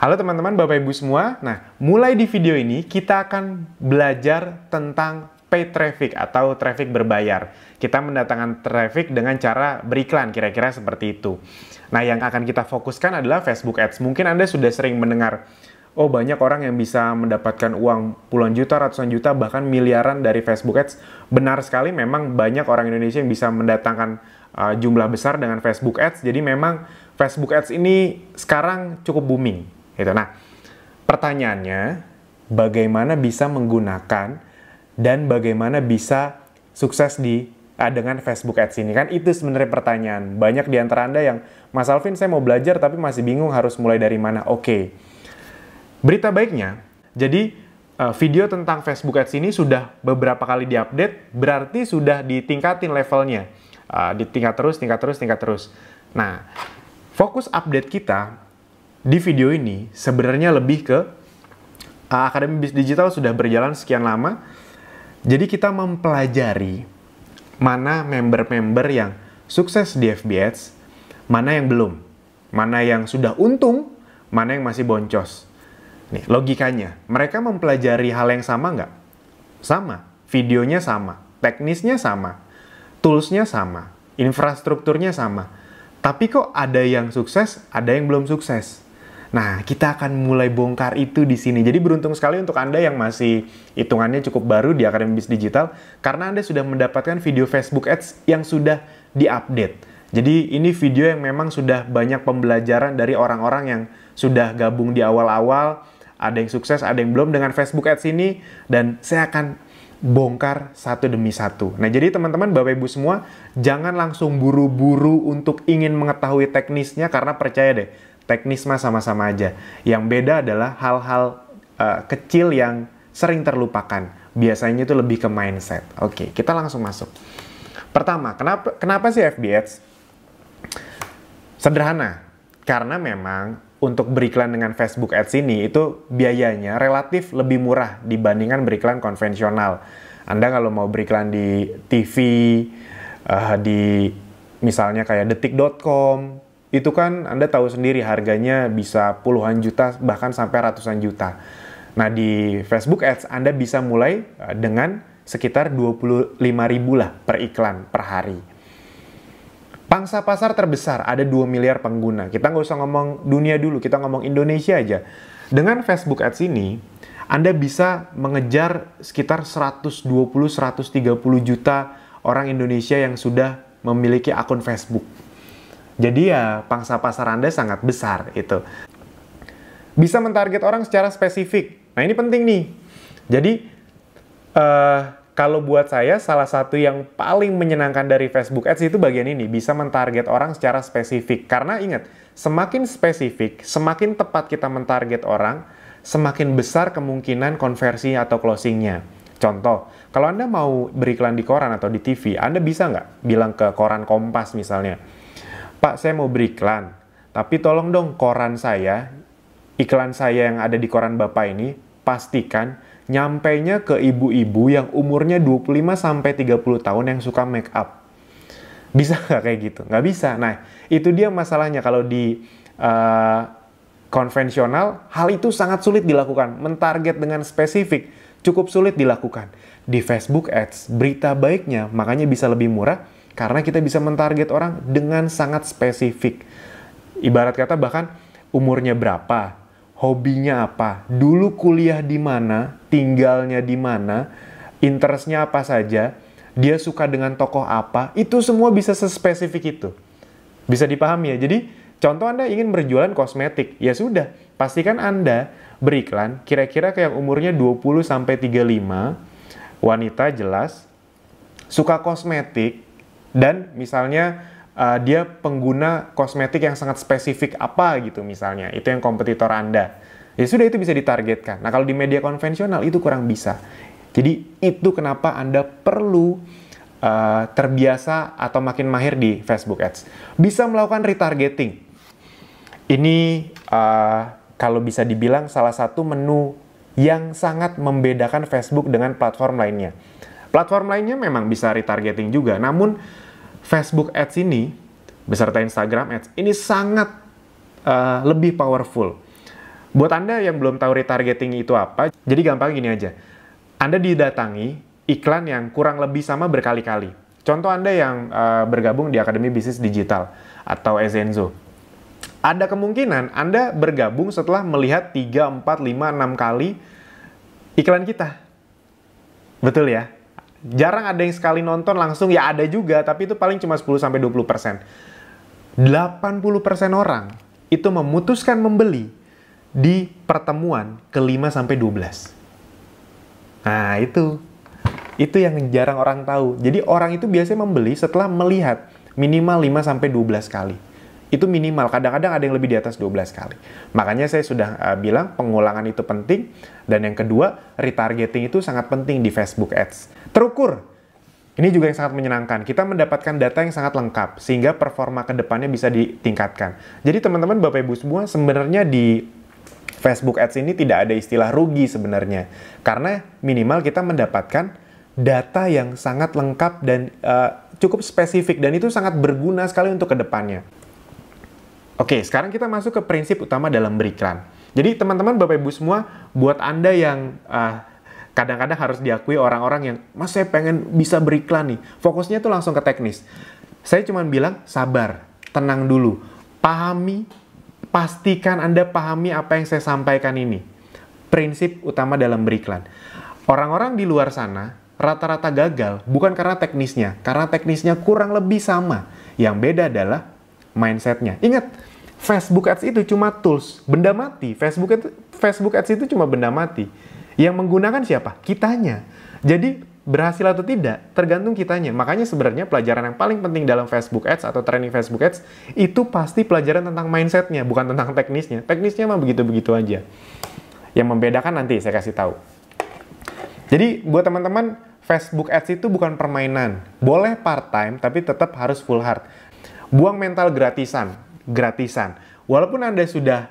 Halo teman-teman, Bapak Ibu semua. Nah, mulai di video ini kita akan belajar tentang paid traffic atau traffic berbayar. Kita mendatangkan traffic dengan cara beriklan, kira-kira seperti itu. Nah, yang akan kita fokuskan adalah Facebook Ads. Mungkin Anda sudah sering mendengar, oh banyak orang yang bisa mendapatkan uang puluhan juta, ratusan juta, bahkan miliaran dari Facebook Ads. Benar sekali, memang banyak orang Indonesia yang bisa mendatangkan jumlah besar dengan Facebook Ads. Jadi memang Facebook Ads ini sekarang cukup booming. Gitu. Nah, pertanyaannya, bagaimana bisa menggunakan dan bagaimana bisa sukses dengan Facebook Ads ini? Kan itu sebenarnya pertanyaan. Banyak di antara Anda yang, Mas Alvin, saya mau belajar tapi masih bingung harus mulai dari mana. Oke. Berita baiknya, jadi video tentang Facebook Ads ini sudah beberapa kali diupdate, berarti sudah ditingkatin levelnya. Tingkat terus. Nah, fokus update kita di video ini sebenarnya lebih ke Akademi Bisnis Digital sudah berjalan sekian lama. Jadi kita mempelajari mana member-member yang sukses di FB Ads, mana yang belum, mana yang sudah untung, mana yang masih boncos. Nih, logikanya, mereka mempelajari hal yang sama nggak? Sama. Videonya sama, teknisnya sama, toolsnya sama, infrastrukturnya sama. Tapi kok ada yang sukses, ada yang belum sukses. Nah, kita akan mulai bongkar itu di sini. Jadi beruntung sekali untuk Anda yang masih hitungannya cukup baru di Akademi Bisnis Digital, karena Anda sudah mendapatkan video Facebook Ads yang sudah diupdate. Jadi ini video yang memang sudah banyak pembelajaran dari orang-orang yang sudah gabung di awal-awal. Ada yang sukses, ada yang belum dengan Facebook Ads ini. Dan saya akan bongkar satu demi satu. Nah, jadi teman-teman, Bapak Ibu semua, jangan langsung buru-buru untuk ingin mengetahui teknisnya, karena percaya deh, teknis mah sama-sama aja. Yang beda adalah hal-hal kecil yang sering terlupakan. Biasanya itu lebih ke mindset. Oke, kita langsung masuk. Pertama, kenapa sih FB Ads? Sederhana. Karena memang untuk beriklan dengan Facebook Ads ini itu biayanya relatif lebih murah dibandingkan beriklan konvensional. Anda kalau mau beriklan di TV, di misalnya kayak detik.com, itu kan Anda tahu sendiri harganya bisa puluhan juta bahkan sampai ratusan juta. Nah, di Facebook Ads Anda bisa mulai dengan sekitar 25.000 lah per iklan per hari. Pangsa pasar terbesar ada 2 miliar pengguna. Kita nggak usah ngomong dunia dulu, kita ngomong Indonesia aja. Dengan Facebook Ads ini, Anda bisa mengejar sekitar 120-130 juta orang Indonesia yang sudah memiliki akun Facebook. Jadi ya, pangsa pasar Anda sangat besar itu. Bisa mentarget orang secara spesifik. Nah, ini penting nih. Jadi, kalau buat saya, salah satu yang paling menyenangkan dari Facebook Ads itu bagian ini. Bisa mentarget orang secara spesifik. Karena ingat, semakin spesifik, semakin tepat kita mentarget orang, semakin besar kemungkinan konversi atau closingnya. Contoh, kalau Anda mau beriklan di koran atau di TV, Anda bisa nggak bilang ke koran Kompas misalnya, Pak, saya mau beriklan, tapi tolong dong koran saya, iklan saya yang ada di koran Bapak ini, pastikan nyampainya ke ibu-ibu yang umurnya 25-30 tahun yang suka make up. Bisa nggak kayak gitu? Nggak bisa. Nah, itu dia masalahnya kalau di konvensional, hal itu sangat sulit dilakukan. Mentarget dengan spesifik, cukup sulit dilakukan. Di Facebook Ads, berita baiknya makanya bisa lebih murah, karena kita bisa mentarget orang dengan sangat spesifik. Ibarat kata bahkan umurnya berapa, hobinya apa, dulu kuliah di mana, tinggalnya di mana, interestnya apa saja, dia suka dengan tokoh apa, itu semua bisa sespesifik itu. Bisa dipahami ya? Jadi, contoh Anda ingin berjualan kosmetik, ya sudah, pastikan Anda beriklan kira-kira kayak umurnya 20-35, wanita jelas, suka kosmetik, dan misalnya dia pengguna kosmetik yang sangat spesifik apa gitu misalnya. Itu yang kompetitor Anda. Ya sudah, itu bisa ditargetkan. Nah, kalau di media konvensional itu kurang bisa. Jadi itu kenapa Anda perlu terbiasa atau makin mahir di Facebook Ads. Bisa melakukan retargeting. Ini kalau bisa dibilang salah satu menu yang sangat membedakan Facebook dengan platform lainnya. Platform lainnya memang bisa retargeting juga, namun Facebook Ads ini beserta Instagram Ads ini sangat lebih powerful. Buat Anda yang belum tahu retargeting itu apa, jadi gampang gini aja. Anda didatangi iklan yang kurang lebih sama berkali-kali. Contoh Anda yang bergabung di Akademi Bisnis Digital atau Ezenzo. Ada kemungkinan Anda bergabung setelah melihat 3, 4, 5, 6 kali iklan kita. Betul ya? Jarang ada yang sekali nonton langsung, ya ada juga, tapi itu paling cuma 10-20%. 80% orang itu memutuskan membeli di pertemuan ke-5-12. Nah, itu yang jarang orang tahu. Jadi orang itu biasanya membeli setelah melihat minimal 5-12 kali. Itu minimal, kadang-kadang ada yang lebih di atas 12 kali. Makanya saya sudah bilang pengulangan itu penting. Dan yang kedua, retargeting itu sangat penting di Facebook Ads. Terukur. Ini juga yang sangat menyenangkan. Kita mendapatkan data yang sangat lengkap, sehingga performa ke depannya bisa ditingkatkan. Jadi teman-teman, Bapak Ibu semua, sebenarnya di Facebook Ads ini tidak ada istilah rugi sebenarnya. Karena minimal kita mendapatkan data yang sangat lengkap dan cukup spesifik. Dan itu sangat berguna sekali untuk kedepannya. Oke, sekarang kita masuk ke prinsip utama dalam beriklan. Jadi teman-teman, Bapak Ibu semua, buat Anda yang kadang-kadang harus diakui orang-orang yang, Mas, saya pengen bisa beriklan nih. Fokusnya tuh langsung ke teknis. Saya cuma bilang, sabar, tenang dulu. Pastikan Anda pahami apa yang saya sampaikan ini. Prinsip utama dalam beriklan. Orang-orang di luar sana rata-rata gagal bukan karena teknisnya. Karena teknisnya kurang lebih sama. Yang beda adalah mindsetnya. Ingat, Facebook Ads itu cuma tools, benda mati. Facebook Ads itu cuma benda mati. Yang menggunakan siapa? Kitanya. Jadi berhasil atau tidak tergantung kitanya. Makanya sebenarnya pelajaran yang paling penting dalam Facebook Ads atau training Facebook Ads itu pasti pelajaran tentang mindsetnya, bukan tentang teknisnya. Teknisnya mah begitu-begitu aja. Yang membedakan nanti saya kasih tahu. Jadi buat teman-teman, Facebook Ads itu bukan permainan. Boleh part-time tapi tetap harus full hard. Buang mental gratisan. Walaupun Anda sudah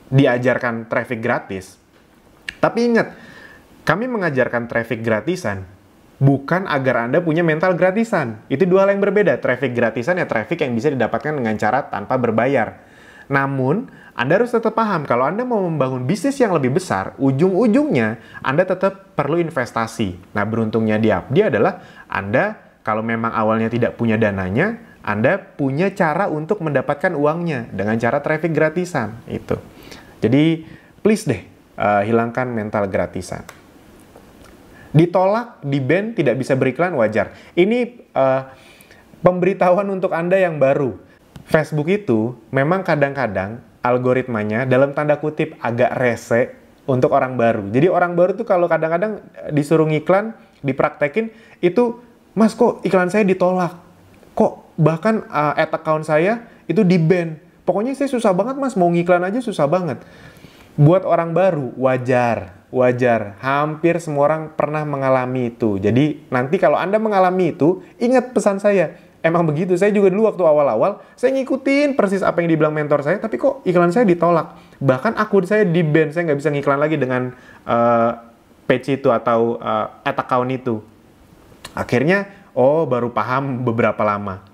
diajarkan traffic gratis, tapi ingat, kami mengajarkan traffic gratisan bukan agar Anda punya mental gratisan. Itu dua hal yang berbeda. Traffic gratisan ya traffic yang bisa didapatkan dengan cara tanpa berbayar. Namun, Anda harus tetap paham kalau Anda mau membangun bisnis yang lebih besar, ujung-ujungnya Anda tetap perlu investasi. Nah, beruntungnya dia adalah Anda kalau memang awalnya tidak punya dananya, Anda punya cara untuk mendapatkan uangnya dengan cara traffic gratisan. Itu. Jadi, please deh, hilangkan mental gratisan. Ditolak, di-ban, tidak bisa beriklan, wajar. Ini pemberitahuan untuk Anda yang baru. Facebook itu memang kadang-kadang algoritmanya dalam tanda kutip agak rese untuk orang baru. Jadi orang baru tuh kalau kadang-kadang disuruh ngiklan, dipraktekin, itu, Mas, kok iklan saya ditolak? Kok bahkan ad account saya itu di-ban? Pokoknya saya susah banget, Mas, mau ngiklan aja susah banget. Buat orang baru, wajar. Hampir semua orang pernah mengalami itu. Jadi, nanti kalau Anda mengalami itu, ingat pesan saya. Emang begitu, saya juga dulu waktu awal-awal, saya ngikutin persis apa yang dibilang mentor saya, tapi kok iklan saya ditolak. Bahkan akun saya di-ban, saya nggak bisa ngiklan lagi dengan page itu atau ad account itu. Akhirnya, baru paham beberapa lama.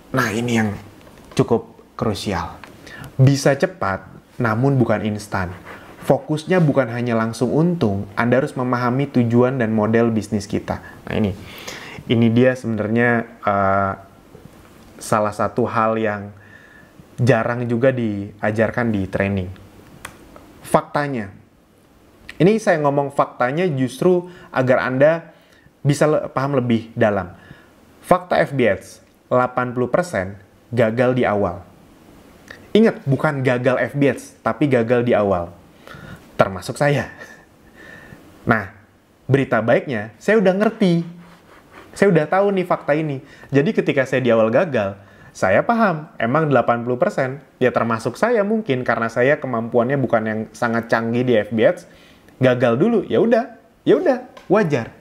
Nah, ini yang cukup krusial. Bisa cepat, namun bukan instan. Fokusnya bukan hanya langsung untung, Anda harus memahami tujuan dan model bisnis kita. Nah, ini dia sebenarnya salah satu hal yang jarang juga diajarkan di training. Faktanya. Ini saya ngomong faktanya justru agar Anda bisa paham lebih dalam. Fakta FB Ads, 80% gagal di awal. Ingat, bukan gagal FB Ads, tapi gagal di awal. Termasuk saya. Nah, berita baiknya, saya udah ngerti. Saya udah tahu nih fakta ini. Jadi ketika saya di awal gagal, saya paham, emang 80%, ya termasuk saya mungkin, karena saya kemampuannya bukan yang sangat canggih di FB Ads, gagal dulu, ya udah, wajar.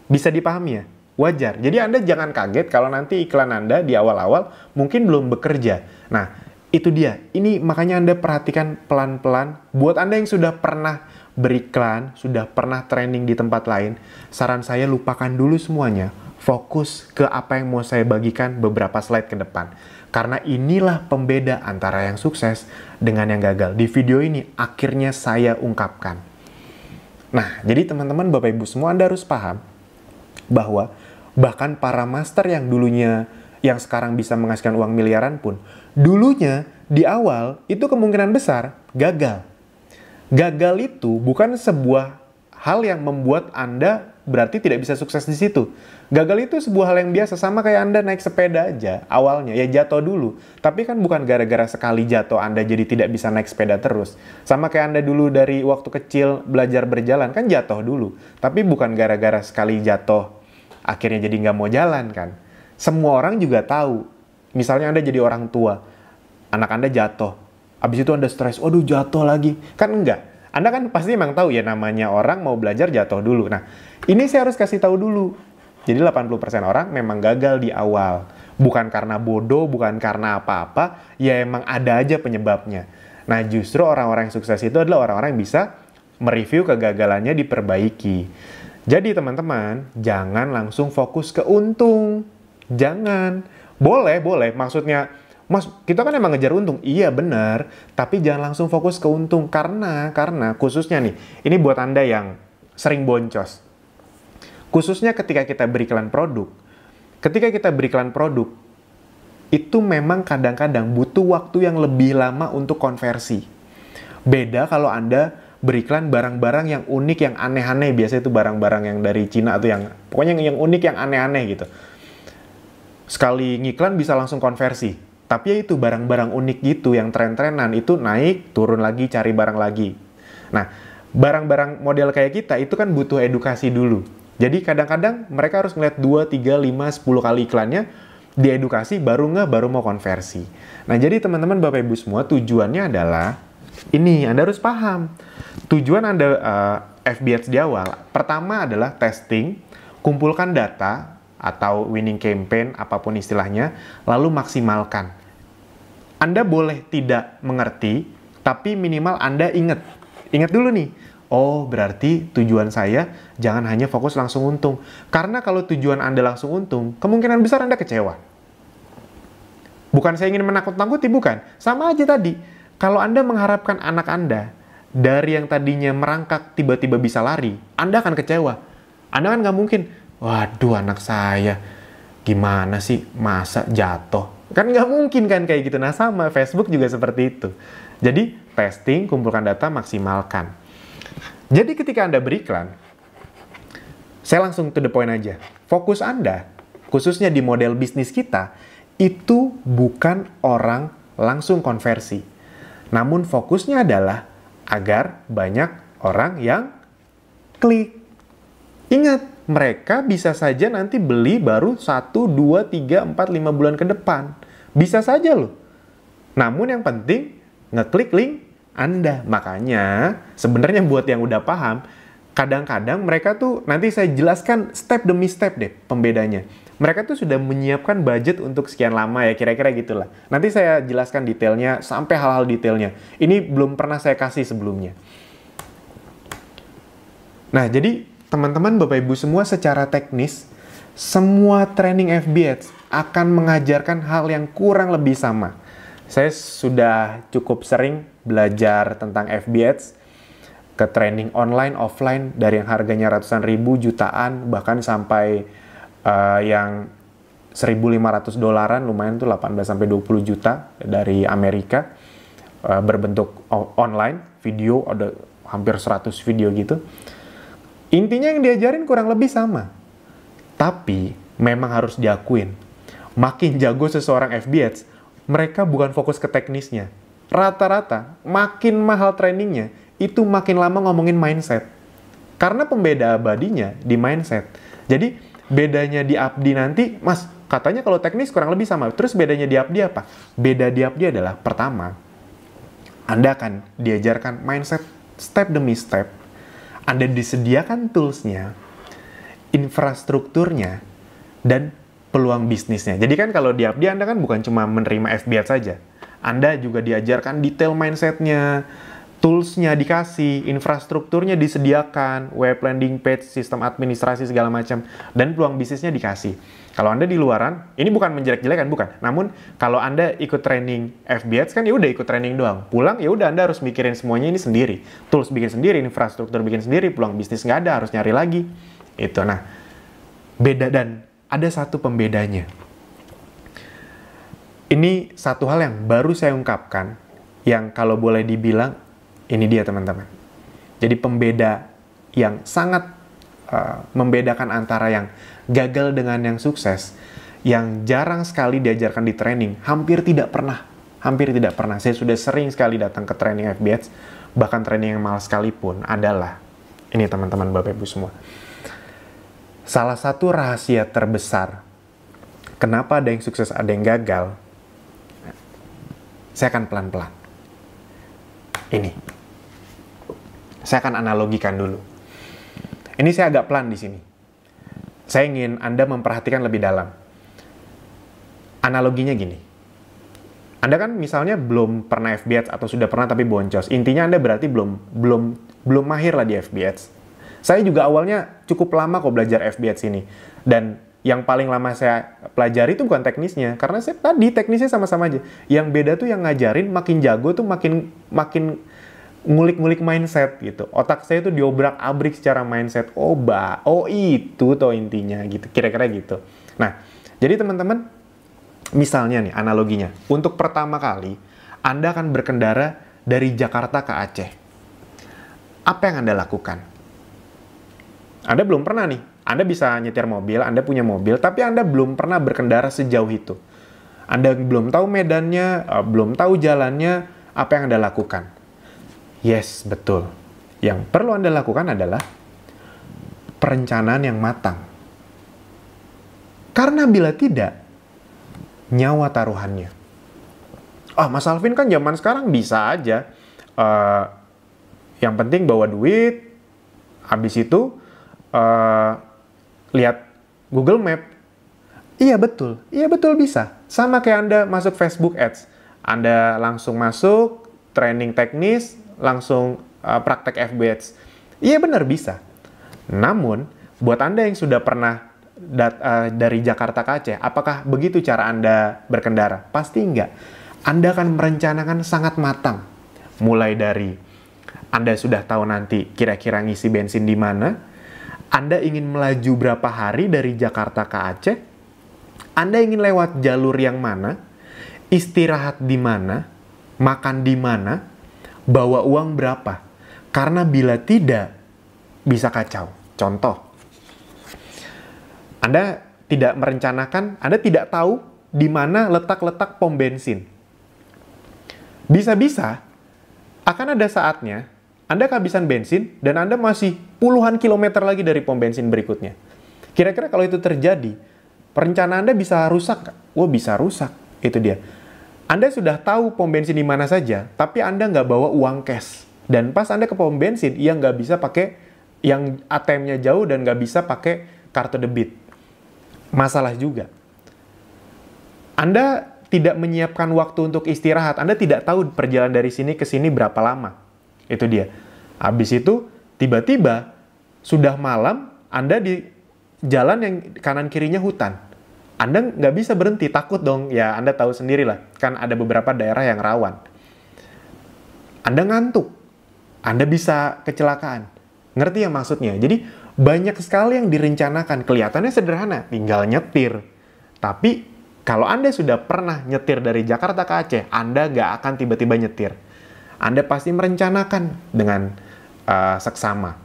Bisa dipahami ya? Wajar. Jadi Anda jangan kaget kalau nanti iklan Anda di awal-awal mungkin belum bekerja. Nah, itu dia. Ini makanya Anda perhatikan pelan-pelan. Buat Anda yang sudah pernah beriklan, sudah pernah training di tempat lain, saran saya lupakan dulu semuanya. Fokus ke apa yang mau saya bagikan beberapa slide ke depan. Karena inilah pembeda antara yang sukses dengan yang gagal. Di video ini akhirnya saya ungkapkan. Nah, jadi teman-teman, Bapak Ibu semua, Anda harus paham bahwa bahkan para master yang dulunya, yang sekarang bisa menghasilkan uang miliaran pun, dulunya di awal itu kemungkinan besar gagal. Gagal itu bukan sebuah hal yang membuat Anda berarti tidak bisa sukses di situ. Gagal itu sebuah hal yang biasa, sama kayak Anda naik sepeda aja awalnya, ya jatuh dulu. Tapi kan bukan gara-gara sekali jatuh Anda jadi tidak bisa naik sepeda terus. Sama kayak Anda dulu dari waktu kecil belajar berjalan, kan jatuh dulu. Tapi bukan gara-gara sekali jatuh akhirnya jadi nggak mau jalan kan. Semua orang juga tahu. Misalnya Anda jadi orang tua, anak Anda jatuh. Habis itu Anda stres, waduh jatuh lagi. Kan enggak. Anda kan pasti memang tahu ya, namanya orang mau belajar jatuh dulu. Nah, ini saya harus kasih tahu dulu. Jadi 80% orang memang gagal di awal. Bukan karena bodoh, bukan karena apa-apa, ya emang ada aja penyebabnya. Nah, justru orang-orang yang sukses itu adalah orang-orang yang bisa mereview kegagalannya, diperbaiki. Jadi teman-teman, jangan langsung fokus ke untung. Jangan. Boleh, maksudnya, Mas, kita kan emang ngejar untung. Iya, benar. Tapi jangan langsung fokus ke untung. Karena khususnya nih, ini buat Anda yang sering boncos. Khususnya ketika kita beriklan produk. Ketika kita beriklan produk, itu memang kadang-kadang butuh waktu yang lebih lama untuk konversi. Beda kalau Anda beriklan barang-barang yang unik, yang aneh-aneh. Biasanya itu barang-barang yang dari Cina atau yang, pokoknya yang unik, yang aneh-aneh gitu. Sekali ngiklan bisa langsung konversi. Tapi ya itu barang-barang unik gitu, yang tren-trenan, itu naik, turun lagi, cari barang lagi. Nah, barang-barang model kayak kita itu kan butuh edukasi dulu. Jadi kadang-kadang mereka harus ngeliat 2, 3, 5, 10 kali iklannya, diedukasi, baru mau konversi. Nah, jadi teman-teman, Bapak Ibu semua, tujuannya adalah, ini, Anda harus paham. Tujuan Anda FB Ads di awal, pertama adalah testing, kumpulkan data, atau winning campaign, apapun istilahnya, lalu maksimalkan. Anda boleh tidak mengerti, tapi minimal Anda ingat. Ingat dulu nih, oh berarti tujuan saya jangan hanya fokus langsung untung. Karena kalau tujuan Anda langsung untung, kemungkinan besar Anda kecewa. Bukan saya ingin menakut-nakuti, bukan. Sama aja tadi, kalau Anda mengharapkan anak Anda, dari yang tadinya merangkak tiba-tiba bisa lari, Anda akan kecewa. Anda kan nggak mungkin, waduh anak saya, gimana sih, masa jatuh? Kan nggak mungkin kan kayak gitu. Nah sama, Facebook juga seperti itu. Jadi testing, kumpulkan data, maksimalkan. Jadi ketika Anda beriklan, saya langsung to the point aja. Fokus Anda, khususnya di model bisnis kita, itu bukan orang langsung konversi. Namun fokusnya adalah agar banyak orang yang klik. Ingat, mereka bisa saja nanti beli baru 1, 2, 3, 4, 5 bulan ke depan. Bisa saja loh. Namun yang penting, ngeklik link Anda. Makanya, sebenarnya buat yang udah paham, kadang-kadang mereka tuh, nanti saya jelaskan step demi step deh pembedanya. Mereka tuh sudah menyiapkan budget untuk sekian lama ya, kira-kira gitulah. Nanti saya jelaskan detailnya, sampai hal-hal detailnya. Ini belum pernah saya kasih sebelumnya. Nah, jadi teman-teman, Bapak Ibu semua, secara teknis, semua training FB Ads akan mengajarkan hal yang kurang lebih sama. Saya sudah cukup sering belajar tentang FB Ads, ke training online, offline, dari yang harganya ratusan ribu, jutaan, bahkan sampai yang $1.500, lumayan tuh 18-20 juta dari Amerika, berbentuk online, video, ada hampir 100 video gitu. Intinya yang diajarin kurang lebih sama. Tapi, memang harus diakuin, makin jago seseorang FB Ads, mereka bukan fokus ke teknisnya. Rata-rata, makin mahal trainingnya, itu makin lama ngomongin mindset. Karena pembeda abadinya di mindset. Jadi, bedanya di Abdi nanti, Mas, katanya kalau teknis kurang lebih sama. Terus bedanya di Abdi apa? Beda di Abdi adalah, pertama, Anda akan diajarkan mindset step demi step. Anda disediakan tools-nya, infrastrukturnya, dan peluang bisnisnya. Jadi kan kalau di Abdi Anda kan bukan cuma menerima FB Ads saja. Anda juga diajarkan detail mindset-nya, Tools-nya dikasih, infrastrukturnya disediakan, web landing page, sistem administrasi segala macam, dan peluang bisnisnya dikasih. Kalau Anda di luaran, ini bukan menjelek-jelekan, bukan. Namun, kalau Anda ikut training FBAds, kan ya udah ikut training doang. Pulang, ya udah Anda harus mikirin semuanya ini sendiri. Tools bikin sendiri, infrastruktur bikin sendiri, peluang bisnis nggak ada, harus nyari lagi. Itu, nah, beda dan ada satu pembedanya. Ini satu hal yang baru saya ungkapkan, yang kalau boleh dibilang, ini dia teman-teman. Jadi pembeda yang sangat membedakan antara yang gagal dengan yang sukses, yang jarang sekali diajarkan di training, hampir tidak pernah. Saya sudah sering sekali datang ke training FBAds, bahkan training yang mahal sekalipun, adalah, ini teman-teman Bapak Ibu semua. Salah satu rahasia terbesar, kenapa ada yang sukses, ada yang gagal, saya akan pelan-pelan. Ini. Saya akan analogikan dulu. Ini saya agak pelan di sini. Saya ingin Anda memperhatikan lebih dalam. Analoginya gini. Anda kan misalnya belum pernah FBAds atau sudah pernah tapi boncos. Intinya Anda berarti belum mahir lah di FBAds. Saya juga awalnya cukup lama kok belajar FBAds ini. Dan yang paling lama saya pelajari itu bukan teknisnya, karena saya tadi teknisnya sama-sama aja. Yang beda tuh yang ngajarin makin jago tuh makin ngulik-ngulik mindset gitu. Otak saya tuh diobrak-abrik secara mindset. Oh itu toh intinya gitu. Kira-kira gitu. Nah, jadi teman-teman, misalnya nih analoginya, untuk pertama kali Anda akan berkendara dari Jakarta ke Aceh. Apa yang Anda lakukan? Anda belum pernah nih. Anda bisa nyetir mobil, Anda punya mobil, tapi Anda belum pernah berkendara sejauh itu. Anda belum tahu medannya, belum tahu jalannya, apa yang Anda lakukan? Yes, betul. Yang perlu Anda lakukan adalah perencanaan yang matang. Karena bila tidak, nyawa taruhannya. Mas Alvin kan zaman sekarang bisa aja. Yang penting bawa duit, habis itu lihat Google Map. Iya betul bisa. Sama kayak Anda masuk Facebook Ads. Anda langsung masuk, training teknis, langsung praktek FBAds. Iya benar bisa. Namun, buat Anda yang sudah pernah dari Jakarta ke Aceh, apakah begitu cara Anda berkendara? Pasti enggak. Anda akan merencanakan sangat matang. Mulai dari Anda sudah tahu nanti kira-kira ngisi bensin di mana, Anda ingin melaju berapa hari dari Jakarta ke Aceh, Anda ingin lewat jalur yang mana, istirahat di mana, makan di mana, bawa uang berapa. Karena bila tidak, bisa kacau. Contoh, Anda tidak merencanakan, Anda tidak tahu di mana letak-letak pom bensin. Bisa-bisa, akan ada saatnya, Anda kehabisan bensin, dan Anda masih puluhan kilometer lagi dari pom bensin berikutnya. Kira-kira kalau itu terjadi, perencanaan Anda bisa rusak nggak? Bisa rusak. Itu dia. Anda sudah tahu pom bensin di mana saja, tapi Anda nggak bawa uang cash. Dan pas Anda ke pom bensin, ia nggak bisa pakai yang ATM-nya jauh dan nggak bisa pakai kartu debit. Masalah juga. Anda tidak menyiapkan waktu untuk istirahat. Anda tidak tahu perjalanan dari sini ke sini berapa lama. Itu dia. Habis itu, tiba-tiba, sudah malam, Anda di jalan yang kanan kirinya hutan. Anda nggak bisa berhenti, takut dong. Ya, Anda tahu sendiri lah. Kan ada beberapa daerah yang rawan. Anda ngantuk. Anda bisa kecelakaan. Ngerti ya maksudnya? Jadi, banyak sekali yang direncanakan. Kelihatannya sederhana, tinggal nyetir. Tapi, kalau Anda sudah pernah nyetir dari Jakarta ke Aceh, Anda nggak akan tiba-tiba nyetir. Anda pasti merencanakan dengan seksama.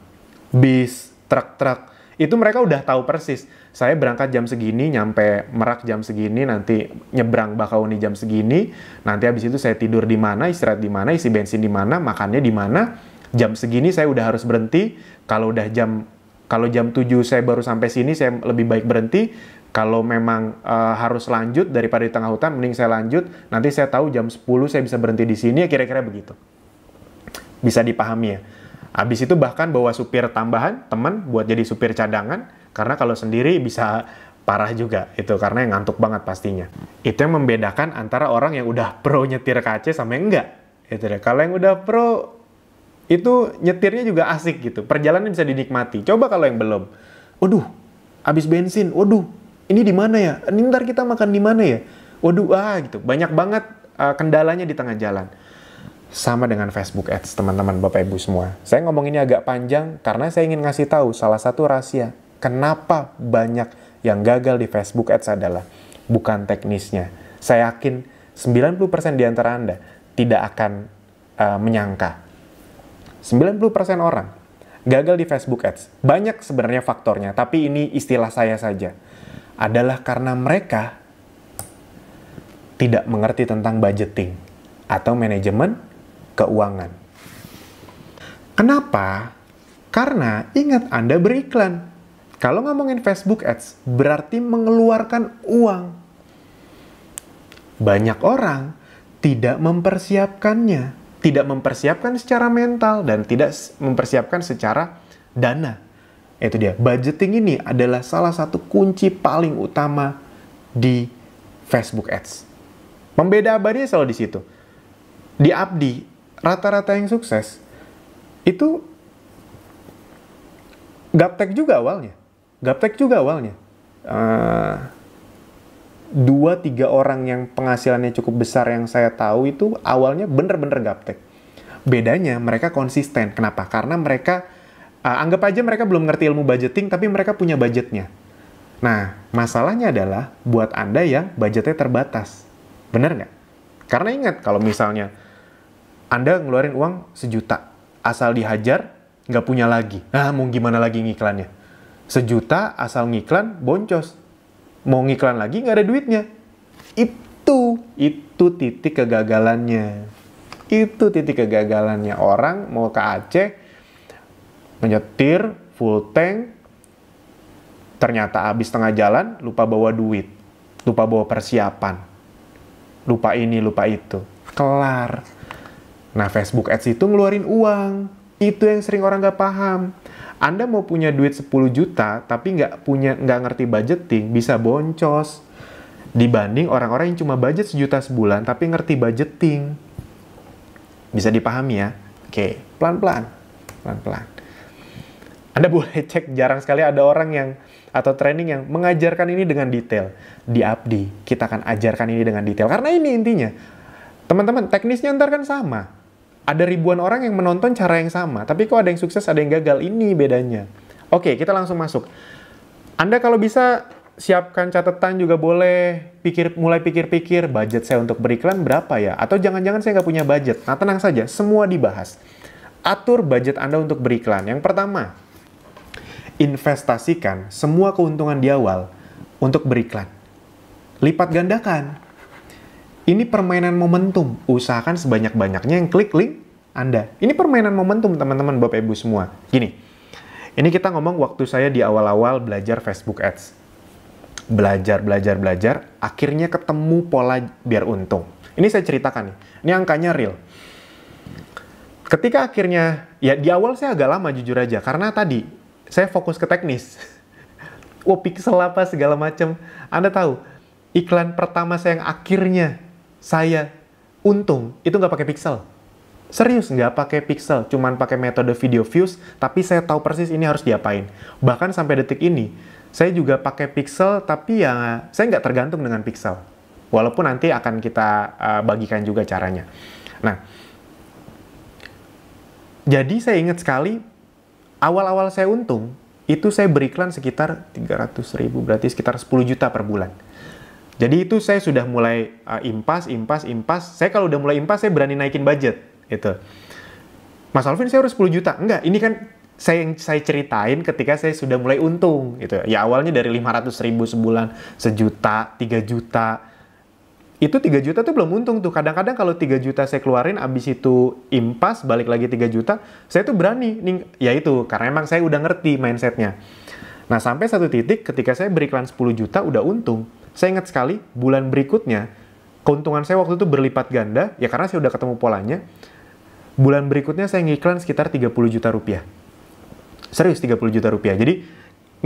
Bis, truk-truk, itu mereka udah tahu persis. Saya berangkat jam segini, nyampe Merak jam segini, nanti nyebrang Bakauheni jam segini, nanti habis itu saya tidur di mana, istirahat di mana, isi bensin di mana, makannya di mana, jam segini saya udah harus berhenti, kalau jam 7 saya baru sampai sini, saya lebih baik berhenti. Kalau memang harus lanjut daripada di tengah hutan, mending saya lanjut. Nanti saya tahu jam 10 saya bisa berhenti di sini, ya kira-kira begitu. Bisa dipahami ya. Habis itu bahkan bawa supir tambahan, teman, buat jadi supir cadangan. Karena kalau sendiri bisa parah juga, itu karena yang ngantuk banget pastinya. Itu yang membedakan antara orang yang udah pro nyetir ke Aceh sama yang enggak. Itu deh. Kalau yang udah pro, Itu nyetirnya juga asik gitu. Perjalanan bisa dinikmati. Coba kalau yang belum. Waduh, habis bensin. Waduh, ini di mana ya? Ini ntar kita makan di mana ya? Waduh, gitu. Banyak banget kendalanya di tengah jalan. Sama dengan Facebook Ads, teman-teman, Bapak Ibu semua. Saya ngomong ini agak panjang karena saya ingin ngasih tahu salah satu rahasia. Kenapa banyak yang gagal di Facebook Ads adalah bukan teknisnya. Saya yakin 90% di antara Anda tidak akan menyangka 90% orang gagal di Facebook Ads. Banyak sebenarnya faktornya, tapi ini istilah saya saja. Adalah karena mereka tidak mengerti tentang budgeting atau manajemen keuangan. Kenapa? Karena ingat Anda beriklan. Kalau ngomongin Facebook Ads, berarti mengeluarkan uang. Banyak orang tidak mempersiapkannya. Tidak mempersiapkan secara mental dan tidak mempersiapkan secara dana. Itu dia, budgeting ini adalah salah satu kunci paling utama di Facebook Ads. Pembeda abadinya selalu di situ. Di Abdi, rata-rata yang sukses itu gaptek juga awalnya. Gaptek juga awalnya. 2-3 orang yang penghasilannya cukup besar yang saya tahu itu awalnya bener-bener gaptek. Bedanya mereka konsisten. Kenapa? Karena mereka, anggap aja mereka belum ngerti ilmu budgeting, tapi mereka punya budgetnya. Nah, masalahnya adalah buat Anda yang budgetnya terbatas. Bener nggak? Karena ingat, kalau misalnya Anda ngeluarin uang 1 juta, asal dihajar, nggak punya lagi. Mau gimana lagi ngiklannya? 1 juta, asal ngiklan, boncos. Mau ngiklan lagi nggak ada duitnya. Itu titik kegagalannya. Itu titik kegagalannya. Orang mau ke Aceh, menyetir, full tank, ternyata habis tengah jalan, lupa bawa duit. Lupa bawa persiapan. Lupa ini, lupa itu. Kelar. Nah, Facebook Ads itu ngeluarin uang. Itu yang sering orang nggak paham. Anda mau punya duit 10 juta, tapi nggak ngerti budgeting, bisa boncos. Dibanding orang-orang yang cuma budget 1 juta sebulan, tapi ngerti budgeting. Bisa dipahami ya? Oke, pelan-pelan. Pelan-pelan. Anda boleh cek, jarang sekali ada orang yang, atau training yang mengajarkan ini dengan detail. Di Abdi, kita akan ajarkan ini dengan detail. Karena ini intinya. Teman-teman, teknisnya ntar kan sama. Ada ribuan orang yang menonton cara yang sama, tapi kok ada yang sukses, ada yang gagal. Ini bedanya. Oke, kita langsung masuk. Anda kalau bisa siapkan catatan juga boleh. Mulai pikir-pikir, budget saya untuk beriklan berapa ya? Atau jangan-jangan saya nggak punya budget. Nah, tenang saja, semua dibahas. Atur budget Anda untuk beriklan. Yang pertama, investasikan semua keuntungan di awal untuk beriklan. Lipat gandakan. Ini permainan momentum. Usahakan sebanyak-banyaknya yang klik link Anda. Ini permainan momentum, teman-teman, Bapak Ibu semua. Gini, ini kita ngomong waktu saya di awal-awal belajar Facebook Ads. Belajar, akhirnya ketemu pola biar untung. Ini saya ceritakan nih. Ini angkanya real. Ketika akhirnya, ya di awal saya agak lama jujur aja. Karena tadi, saya fokus ke teknis. Pixel apa segala macam. Anda tahu, iklan pertama saya yang akhirnya saya untung, itu nggak pakai pixel. Serius, nggak pakai pixel, cuman pakai metode video views, tapi saya tahu persis ini harus diapain. Bahkan sampai detik ini, saya juga pakai pixel, tapi ya saya nggak tergantung dengan pixel. Walaupun nanti akan kita bagikan juga caranya. Nah, jadi saya ingat sekali, awal-awal saya untung, itu saya beriklan sekitar 300.000, berarti sekitar 10 juta per bulan. Jadi itu saya sudah mulai impas. Saya kalau udah mulai impas, saya berani naikin budget. Gitu. Mas Alvin, saya harus 10 juta. Enggak, ini kan saya ceritain ketika saya sudah mulai untung. Gitu. Ya awalnya dari 500.000 sebulan, 1 juta, 3 juta. Itu 3 juta tuh belum untung tuh. Kadang-kadang kalau 3 juta saya keluarin, abis itu impas, balik lagi 3 juta, saya tuh berani. Ya itu, karena emang saya udah ngerti mindsetnya. Nah, sampai satu titik ketika saya beriklan 10 juta, udah untung. Saya ingat sekali, bulan berikutnya, keuntungan saya waktu itu berlipat ganda, ya karena saya udah ketemu polanya. Bulan berikutnya saya ngiklan sekitar 30 juta rupiah. Serius, 30 juta rupiah. Jadi,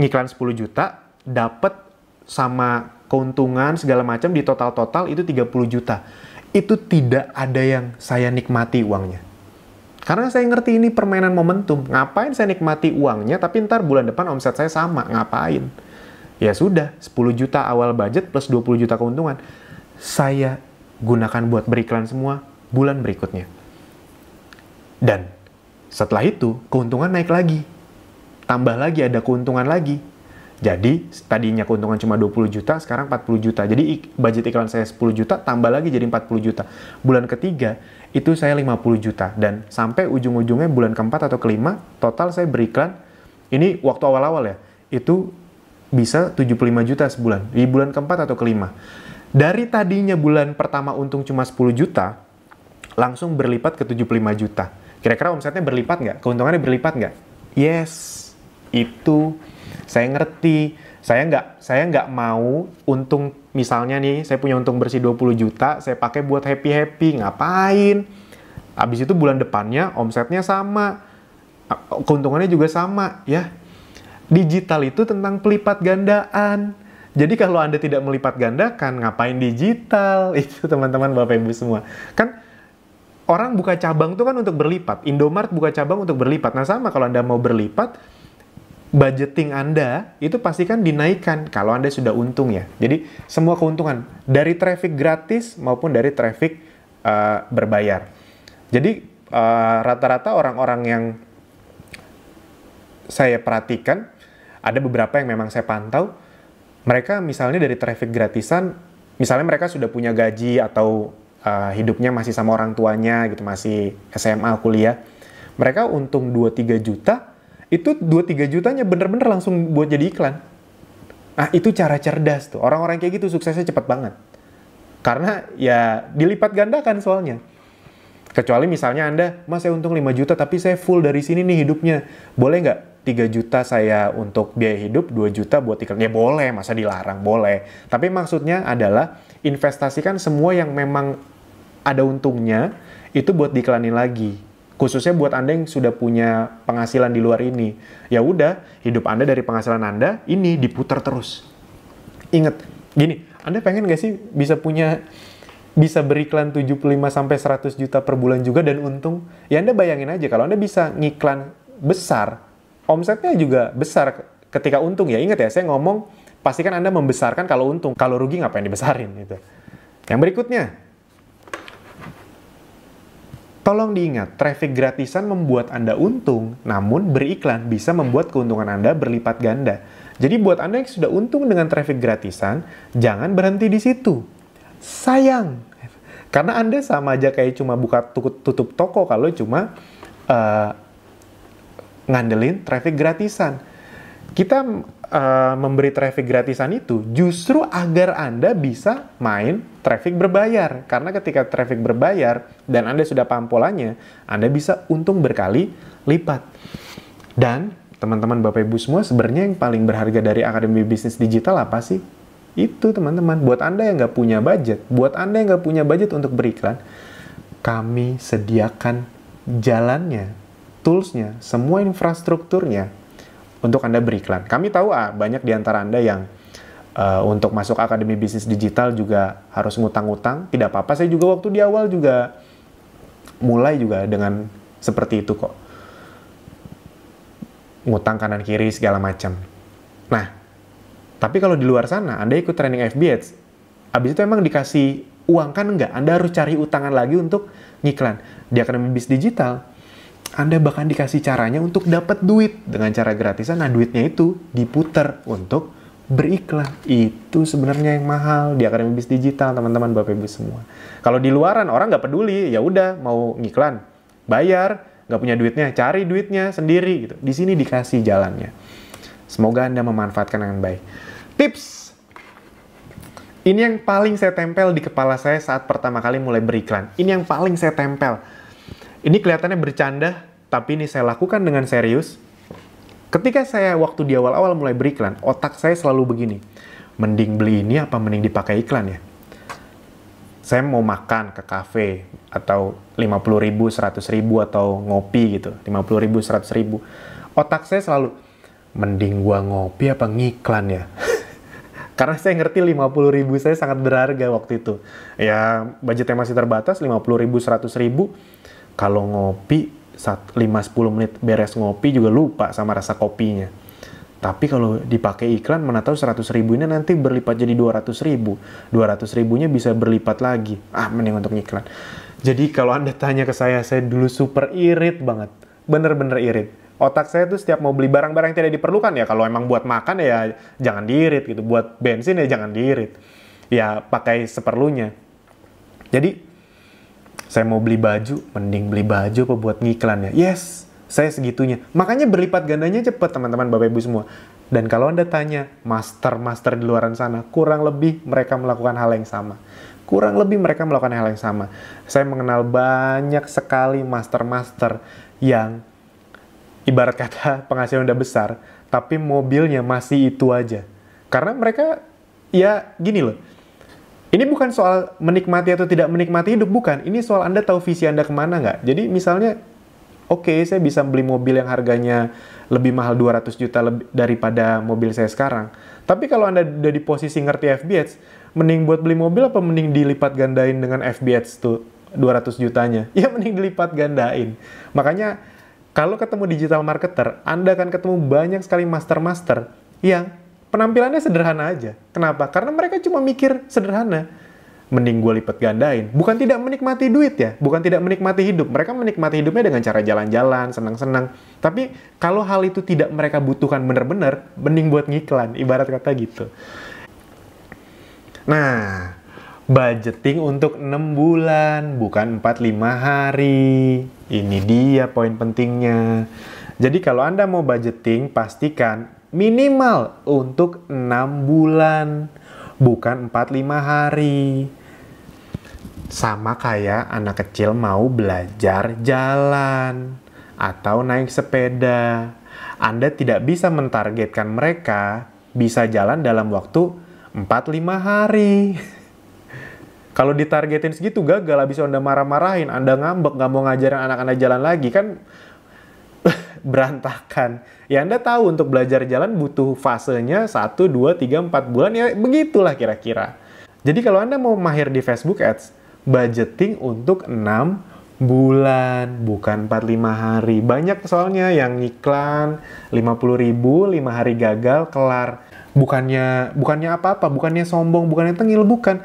ngiklan 10 juta, dapat sama keuntungan segala macam, di total-total itu 30 juta. Itu tidak ada yang saya nikmati uangnya. Karena saya ngerti ini permainan momentum. Ngapain saya nikmati uangnya, tapi ntar bulan depan omset saya sama. Ngapain? Ya sudah, 10 juta awal budget plus 20 juta keuntungan. Saya gunakan buat beriklan semua bulan berikutnya. Dan setelah itu, keuntungan naik lagi. Tambah lagi, ada keuntungan lagi. Jadi, tadinya keuntungan cuma 20 juta, sekarang 40 juta. Jadi, budget iklan saya 10 juta, tambah lagi jadi 40 juta. Bulan ketiga, itu saya 50 juta. Dan sampai ujung-ujungnya bulan keempat atau kelima, total saya beriklan, ini waktu awal-awal ya, itu bisa 75 juta sebulan. Di bulan keempat atau kelima. Dari tadinya bulan pertama untung cuma 10 juta, langsung berlipat ke 75 juta. Kira-kira omsetnya berlipat nggak? Keuntungannya berlipat nggak? Yes, itu saya ngerti. Saya nggak mau untung, misalnya nih, saya punya untung bersih 20 juta, saya pakai buat happy-happy. Ngapain? Habis itu bulan depannya omsetnya sama, keuntungannya juga sama, ya. Digital itu tentang pelipat gandaan. Jadi kalau Anda tidak melipat gandakan, ngapain digital? Itu teman-teman Bapak Ibu semua. Kan orang buka cabang itu kan untuk berlipat. Indomaret buka cabang untuk berlipat. Nah sama kalau Anda mau berlipat, budgeting Anda itu pasti kan dinaikkan kalau Anda sudah untung ya. Jadi semua keuntungan dari traffic gratis maupun dari traffic berbayar. Jadi rata-rata orang-orang yang saya perhatikan, ada beberapa yang memang saya pantau, mereka misalnya dari traffic gratisan, misalnya mereka sudah punya gaji atau hidupnya masih sama orang tuanya gitu, masih SMA, kuliah, mereka untung 2-3 juta, itu 2-3 jutanya bener-bener langsung buat jadi iklan. Nah, itu cara cerdas tuh. Orang-orang kayak gitu suksesnya cepat banget. Karena ya dilipat gandakan soalnya. Kecuali misalnya Anda, Mas saya untung 5 juta tapi saya full dari sini nih hidupnya. Boleh nggak 3 juta saya untuk biaya hidup, 2 juta buat iklan? Ya boleh, masa dilarang? Boleh. Tapi maksudnya adalah investasikan semua yang memang ada untungnya, itu buat diiklanin lagi. Khususnya buat Anda yang sudah punya penghasilan di luar ini. Ya udah, hidup Anda dari penghasilan Anda, ini diputar terus. Ingat, gini, Anda pengen nggak sih bisa beriklan 75-100 juta per bulan juga dan untung? Ya Anda bayangin aja, kalau Anda bisa ngiklan besar, omsetnya juga besar ketika untung ya. Ingat ya, saya ngomong, pastikan Anda membesarkan kalau untung. Kalau rugi ngapain dibesarin gitu. Yang berikutnya, tolong diingat, traffic gratisan membuat Anda untung, namun beriklan bisa membuat keuntungan Anda berlipat ganda. Jadi buat Anda yang sudah untung dengan traffic gratisan, jangan berhenti di situ. Sayang. Karena Anda sama aja kayak cuma buka tutup toko kalau cuma ngandelin traffic gratisan. Kita memberi traffic gratisan itu justru agar Anda bisa main traffic berbayar. Karena ketika traffic berbayar dan Anda sudah paham polanya, Anda bisa untung berkali lipat. Dan teman-teman Bapak Ibu semua, sebenarnya yang paling berharga dari Akademi Bisnis Digital apa sih? Itu teman-teman, buat Anda yang nggak punya budget, buat Anda yang nggak punya budget untuk beriklan, kami sediakan jalannya, toolsnya, semua infrastrukturnya, untuk Anda beriklan. Kami tahu banyak di antara Anda yang untuk masuk Akademi Bisnis Digital juga harus ngutang-ngutang. Tidak apa-apa, saya juga waktu di awal juga mulai juga dengan seperti itu kok. Ngutang kanan kiri segala macam. Nah, tapi kalau di luar sana Anda ikut training FB Ads, habis itu emang dikasih uang kan enggak? Anda harus cari utangan lagi untuk ngiklan. Di Akademi Bisnis Digital, Anda bahkan dikasih caranya untuk dapat duit dengan cara gratisan. Nah, duitnya itu diputar untuk beriklan. Itu sebenarnya yang mahal di Akademi Bisnis Digital, teman-teman Bapak Ibu semua. Kalau di luaran orang nggak peduli, ya udah mau ngiklan, bayar, nggak punya duitnya, cari duitnya sendiri gitu. Di sini dikasih jalannya. Semoga Anda memanfaatkan dengan baik. Tips. Ini yang paling saya tempel di kepala saya saat pertama kali mulai beriklan. Ini yang paling saya tempel. Ini kelihatannya bercanda, tapi ini saya lakukan dengan serius. Ketika saya waktu di awal-awal mulai beriklan, otak saya selalu begini. Mending beli ini apa mending dipakai iklan ya? Saya mau makan ke kafe, atau 50.000, 100.000, atau ngopi gitu. 50.000, 100.000. Otak saya selalu, mending gua ngopi apa ngiklan ya? Karena saya ngerti 50.000 saya sangat berharga waktu itu. Ya, budgetnya masih terbatas, 50.000, 100.000. Kalau ngopi, 5-10 menit beres ngopi juga lupa sama rasa kopinya. Tapi kalau dipakai iklan, mana tahu 100 ribu ini nanti berlipat jadi 200 ribu. 200 ribunya bisa berlipat lagi. Mending untuk iklan. Jadi kalau Anda tanya ke saya dulu super irit banget. Bener-bener irit. Otak saya tuh setiap mau beli barang-barang yang tidak diperlukan, ya kalau emang buat makan ya jangan diirit gitu. Buat bensin ya jangan diirit. Ya pakai seperlunya. Jadi saya mau beli baju, mending beli baju apa buat ngiklan ya. Yes, saya segitunya. Makanya berlipat gandanya cepet teman-teman, Bapak Ibu semua. Dan kalau Anda tanya master-master di luaran sana, kurang lebih mereka melakukan hal yang sama. Kurang lebih mereka melakukan hal yang sama. Saya mengenal banyak sekali master-master yang ibarat kata penghasilan udah besar, tapi mobilnya masih itu aja. Karena mereka, ya gini loh, ini bukan soal menikmati atau tidak menikmati hidup, bukan. Ini soal Anda tahu visi Anda kemana nggak. Jadi misalnya, oke, saya bisa beli mobil yang harganya lebih mahal 200 juta daripada mobil saya sekarang. Tapi kalau Anda udah di posisi ngerti FBH, mending buat beli mobil apa mending dilipat gandain dengan FBH tuh 200 jutanya? Ya mending dilipat gandain. Makanya kalau ketemu digital marketer, Anda akan ketemu banyak sekali master-master yang penampilannya sederhana aja. Kenapa? Karena mereka cuma mikir sederhana. Mending gue lipat gandain. Bukan tidak menikmati duit ya, bukan tidak menikmati hidup. Mereka menikmati hidupnya dengan cara jalan-jalan, senang-senang. Tapi kalau hal itu tidak mereka butuhkan bener-bener, mending buat ngiklan, ibarat kata gitu. Nah, budgeting untuk 6 bulan, bukan 4-5 hari. Ini dia poin pentingnya. Jadi kalau Anda mau budgeting, pastikan minimal untuk 6 bulan, bukan 4-5 hari. Sama kayak anak kecil mau belajar jalan atau naik sepeda. Anda tidak bisa mentargetkan mereka bisa jalan dalam waktu 4-5 hari. Kalau ditargetin segitu gagal, habis Anda marah-marahin, Anda ngambek, nggak mau ngajarin anak-anak jalan lagi, kan berantakan. Ya Anda tahu untuk belajar jalan butuh fasenya 1, 2, 3, 4 bulan, ya begitulah kira-kira. Jadi kalau Anda mau mahir di Facebook Ads, budgeting untuk 6 bulan, bukan 4-5 hari. Banyak soalnya yang iklan 50 ribu, 5 hari gagal, kelar. Bukannya apa-apa, bukannya sombong, bukannya tengil, bukan.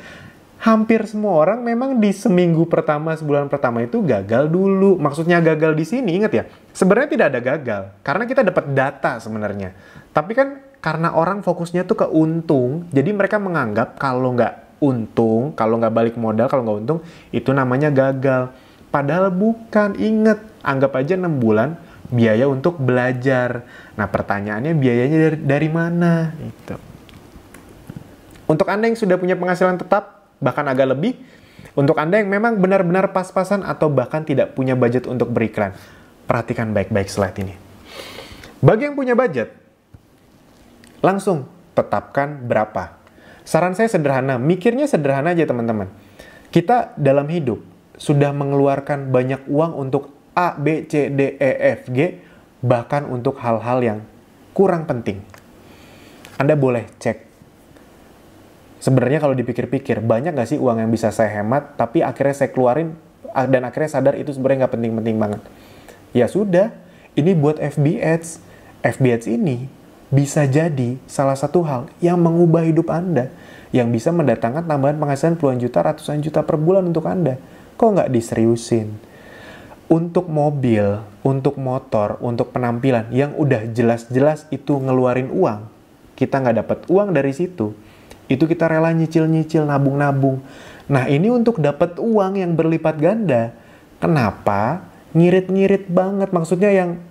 Hampir semua orang memang di seminggu pertama, sebulan pertama itu gagal dulu. Maksudnya gagal di sini, ingat ya, sebenarnya tidak ada gagal. Karena kita dapat data sebenarnya. Tapi kan karena orang fokusnya tuh ke untung, jadi mereka menganggap kalau nggak untung, kalau nggak balik modal, kalau nggak untung, itu namanya gagal. Padahal bukan, ingat, anggap aja 6 bulan biaya untuk belajar. Nah pertanyaannya biayanya dari mana? Gitu. Untuk Anda yang sudah punya penghasilan tetap, bahkan agak lebih, untuk Anda yang memang benar-benar pas-pasan atau bahkan tidak punya budget untuk beriklan, perhatikan baik-baik slide ini. Bagi yang punya budget, langsung tetapkan berapa. Saran saya sederhana, mikirnya sederhana aja teman-teman. Kita dalam hidup sudah mengeluarkan banyak uang untuk A, B, C, D, E, F, G, bahkan untuk hal-hal yang kurang penting. Anda boleh cek. Sebenarnya kalau dipikir-pikir, banyak nggak sih uang yang bisa saya hemat, tapi akhirnya saya keluarin, dan akhirnya sadar itu sebenarnya nggak penting-penting banget. Ya sudah, ini buat FB Ads. FB Ads ini bisa jadi salah satu hal yang mengubah hidup Anda, yang bisa mendatangkan tambahan penghasilan puluhan juta, ratusan juta per bulan untuk Anda. Kok nggak diseriusin? Untuk mobil, untuk motor, untuk penampilan, yang udah jelas-jelas itu ngeluarin uang, kita nggak dapat uang dari situ, itu kita rela nyicil-nyicil, nabung-nabung. Nah ini untuk dapat uang yang berlipat ganda. Kenapa? Ngirit-ngirit banget. Maksudnya yang,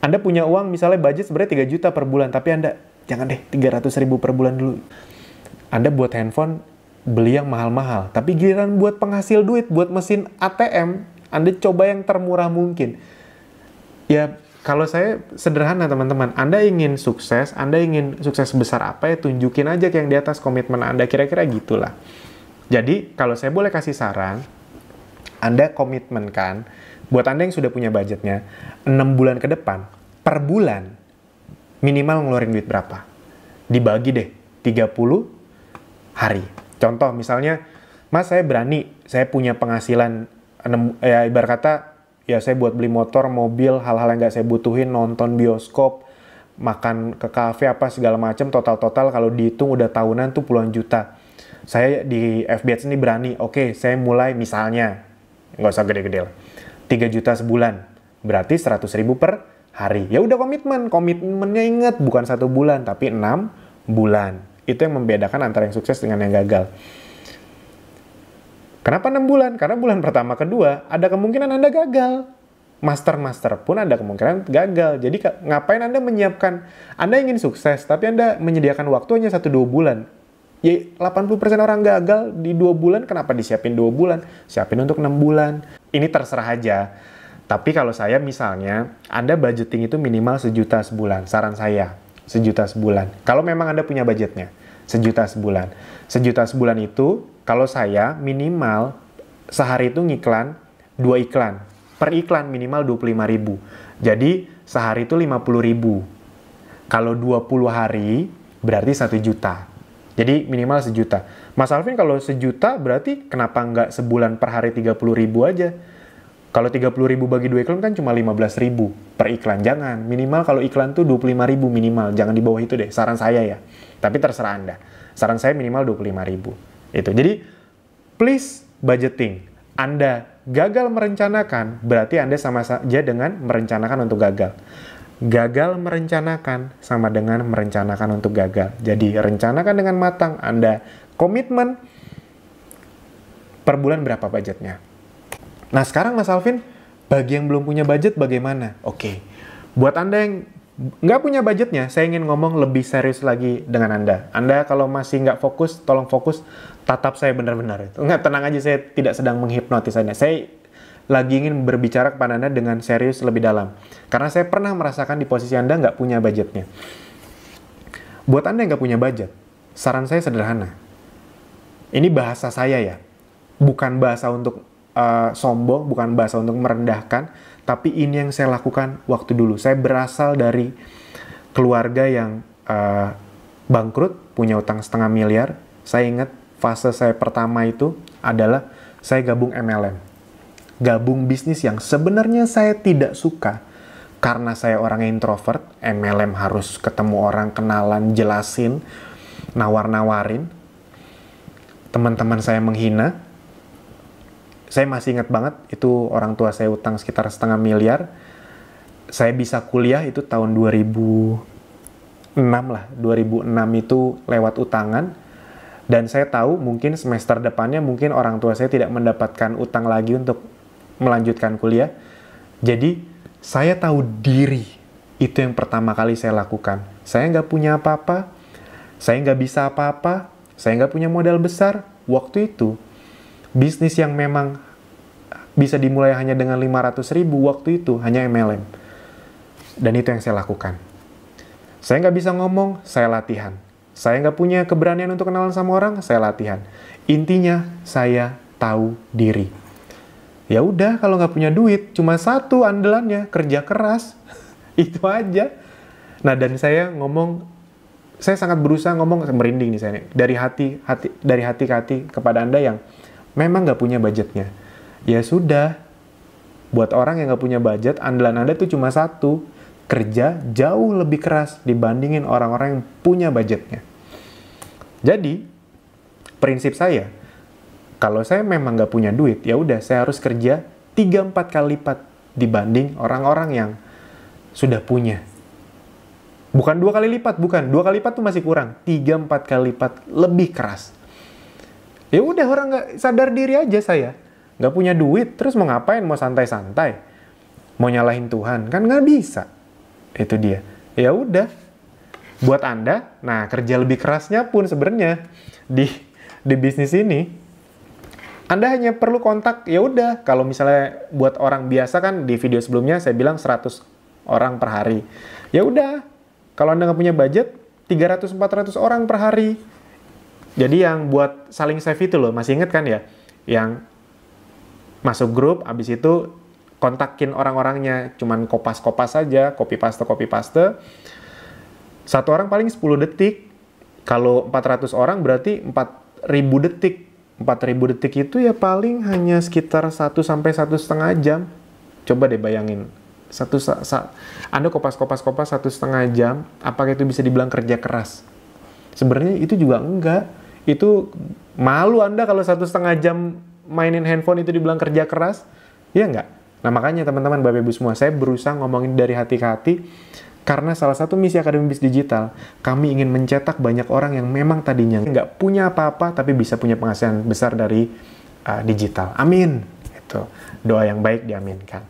Anda punya uang misalnya budget sebenarnya 3 juta per bulan, tapi Anda, jangan deh 300 ribu per bulan dulu. Anda buat handphone, beli yang mahal-mahal. Tapi giliran buat penghasil duit, buat mesin ATM, Anda coba yang termurah mungkin. Ya, kalau saya sederhana teman-teman, Anda ingin sukses besar apa ya, tunjukin aja ke yang di atas komitmen Anda, kira-kira gitulah. Jadi, kalau saya boleh kasih saran, Anda komitmenkan, buat Anda yang sudah punya budgetnya, 6 bulan ke depan, per bulan, minimal ngeluarin duit berapa? Dibagi deh, 30 hari. Contoh, misalnya, Mas saya berani, saya punya penghasilan, ibarat kata, ya saya buat beli motor, mobil, hal-hal yang nggak saya butuhin, nonton bioskop, makan ke kafe apa segala macam, total kalau dihitung udah tahunan tuh puluhan juta. Saya di FBH ini berani, oke, saya mulai misalnya, nggak usah gede-gede lah, 3 juta sebulan, berarti 100.000 per hari. Ya udah komitmennya inget, bukan 1 bulan, tapi 6 bulan. Itu yang membedakan antara yang sukses dengan yang gagal. Kenapa 6 bulan? Karena bulan pertama, kedua, ada kemungkinan Anda gagal. Master pun ada kemungkinan gagal. Jadi ngapain Anda menyiapkan, Anda ingin sukses, tapi Anda menyediakan waktu hanya 1-2 bulan. Ya 80% orang gagal di 2 bulan, kenapa disiapin 2 bulan? Siapin untuk 6 bulan. Ini terserah aja. Tapi kalau saya misalnya, Anda budgeting itu minimal 1 juta sebulan. Saran saya, 1 juta sebulan. Kalau memang Anda punya budgetnya, 1 juta sebulan. 1 juta sebulan itu, kalau saya minimal sehari itu ngiklan 2 iklan. Per iklan minimal 25.000. Jadi sehari itu 50.000. Kalau 20 hari berarti 1 juta. Jadi minimal 1 juta. Mas Alvin kalau 1 juta berarti kenapa nggak sebulan per hari 30.000 aja? Kalau 30.000 bagi 2 iklan kan cuma 15.000 per iklan. Jangan. Minimal kalau iklan tuh 25.000 minimal. Jangan di bawah itu deh. Saran saya ya. Tapi terserah Anda. Saran saya minimal 25.000. Itu. Jadi, please budgeting. Anda gagal merencanakan, berarti Anda sama saja dengan merencanakan untuk gagal. Gagal merencanakan sama dengan merencanakan untuk gagal. Jadi, rencanakan dengan matang. Anda komitmen per bulan berapa budgetnya. Nah, sekarang Mas Alvin, bagi yang belum punya budget bagaimana? Oke. Buat Anda yang nggak punya budgetnya, saya ingin ngomong lebih serius lagi dengan Anda. Anda kalau masih nggak fokus, tolong fokus, tatap saya benar-benar. Nggak, tenang aja, saya tidak sedang menghipnotis Anda. Saya lagi ingin berbicara kepada Anda dengan serius lebih dalam. Karena saya pernah merasakan di posisi Anda nggak punya budgetnya. Buat Anda yang nggak punya budget, saran saya sederhana. Ini bahasa saya ya, bukan bahasa untuk sombong, bukan bahasa untuk merendahkan, tapi ini yang saya lakukan waktu dulu. Saya berasal dari keluarga yang bangkrut, punya utang 500 miliar. Saya ingat fase saya pertama itu adalah saya gabung MLM. Gabung bisnis yang sebenarnya saya tidak suka. Karena saya orang introvert, MLM harus ketemu orang, kenalan, jelasin, nawar-nawarin. Teman-teman saya menghina. Saya masih ingat banget, itu orang tua saya utang sekitar 500 miliar. Saya bisa kuliah itu tahun 2006 lah. 2006 itu lewat utangan. Dan saya tahu mungkin semester depannya mungkin orang tua saya tidak mendapatkan utang lagi untuk melanjutkan kuliah. Jadi, saya tahu diri. Itu yang pertama kali saya lakukan. Saya nggak punya apa-apa. Saya nggak bisa apa-apa. Saya nggak punya modal besar. Waktu itu, bisnis yang memang bisa dimulai hanya dengan 500.000 waktu itu hanya MLM. Dan itu yang saya lakukan. Saya nggak bisa ngomong, saya latihan. Saya nggak punya keberanian untuk kenalan sama orang, saya latihan. Intinya, saya tahu diri. Ya udah, kalau nggak punya duit, cuma satu andalannya, kerja keras. Itu aja. Nah, dan saya ngomong, saya sangat berusaha ngomong, merinding nih saya, dari hati ke hati kepada Anda yang memang nggak punya budgetnya. Ya sudah, buat orang yang nggak punya budget, andalan Anda tuh cuma satu, kerja jauh lebih keras dibandingin orang-orang yang punya budgetnya. Jadi, prinsip saya, kalau saya memang nggak punya duit, ya udah saya harus kerja 3-4 kali lipat dibanding orang-orang yang sudah punya. Bukan 2 kali lipat, bukan. 2 kali lipat tuh masih kurang. 3-4 kali lipat lebih keras. Ya udah, orang nggak sadar diri aja saya. Nggak punya duit, terus mau ngapain? Mau santai-santai? Mau nyalahin Tuhan? Kan nggak bisa. Itu dia. Ya udah. Buat Anda, nah kerja lebih kerasnya pun sebenarnya di bisnis ini, Anda hanya perlu kontak, ya udah. Kalau misalnya buat orang biasa kan di video sebelumnya saya bilang 100 orang per hari. Ya udah. Kalau Anda nggak punya budget, 300-400 orang per hari. Jadi yang buat saling save itu loh, masih inget kan ya? Yang masuk grup, abis itu kontakin orang-orangnya, cuman kopas-kopas saja, copy-paste. Satu orang paling 10 detik. Kalau 400 orang berarti 4.000 detik. 4.000 detik itu ya paling hanya sekitar 1 sampai 1,5 jam. Coba deh bayangin, Anda kopas-kopas 1,5 jam, apakah itu bisa dibilang kerja keras? Sebenarnya itu juga enggak. Itu malu Anda kalau 1,5 jam mainin handphone itu dibilang kerja keras, ya enggak? Nah makanya teman-teman, Bapak Ibu semua, saya berusaha ngomongin dari hati ke hati, karena salah satu misi Akademi Bisnis Digital, kami ingin mencetak banyak orang yang memang tadinya nggak punya apa-apa, tapi bisa punya penghasilan besar dari digital. Amin. Itu doa yang baik diaminkan.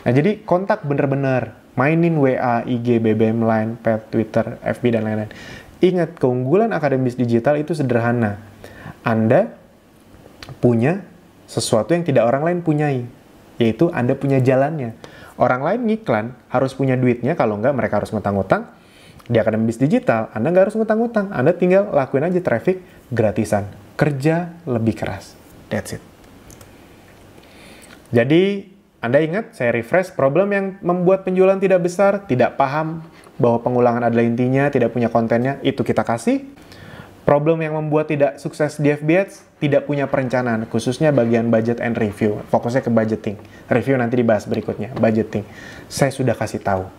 Nah, jadi kontak bener-bener, mainin WA, IG, BBM, Line, Pet, Twitter, FB, dan lain-lain. Ingat, keunggulan Akademi Bisnis Digital itu sederhana. Anda punya sesuatu yang tidak orang lain punyai, yaitu Anda punya jalannya. Orang lain ngiklan harus punya duitnya, kalau nggak mereka harus ngutang-ngutang. Di Akademi Bisnis Digital, Anda nggak harus ngutang-ngutang. Anda tinggal lakuin aja traffic gratisan. Kerja lebih keras. That's it. Jadi, Anda ingat, saya refresh, problem yang membuat penjualan tidak besar, tidak paham bahwa pengulangan adalah intinya, tidak punya kontennya, itu kita kasih. Problem yang membuat tidak sukses di FB Ads, tidak punya perencanaan, khususnya bagian budget and review. Fokusnya ke budgeting. Review nanti dibahas berikutnya, budgeting. Saya sudah kasih tahu.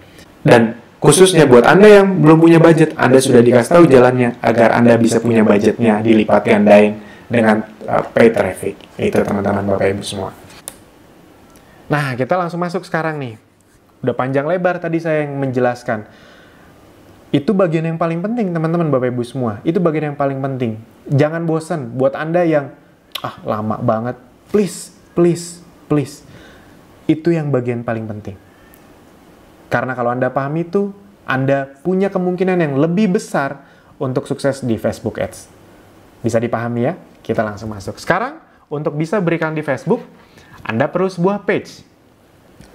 Dan khususnya buat Anda yang belum punya budget, Anda sudah dikasih tahu jalannya agar Anda bisa punya budgetnya dilipat gandain dengan paid traffic. Itu teman-teman Bapak Ibu semua. Nah, kita langsung masuk sekarang nih. Udah panjang lebar tadi saya yang menjelaskan. Itu bagian yang paling penting, teman-teman Bapak Ibu semua. Itu bagian yang paling penting. Jangan bosan buat Anda yang, lama banget. Please, please, please. Itu yang bagian paling penting. Karena kalau Anda paham itu, Anda punya kemungkinan yang lebih besar untuk sukses di Facebook Ads. Bisa dipahami ya? Kita langsung masuk. Sekarang, untuk bisa berikan di Facebook, Anda perlu sebuah page.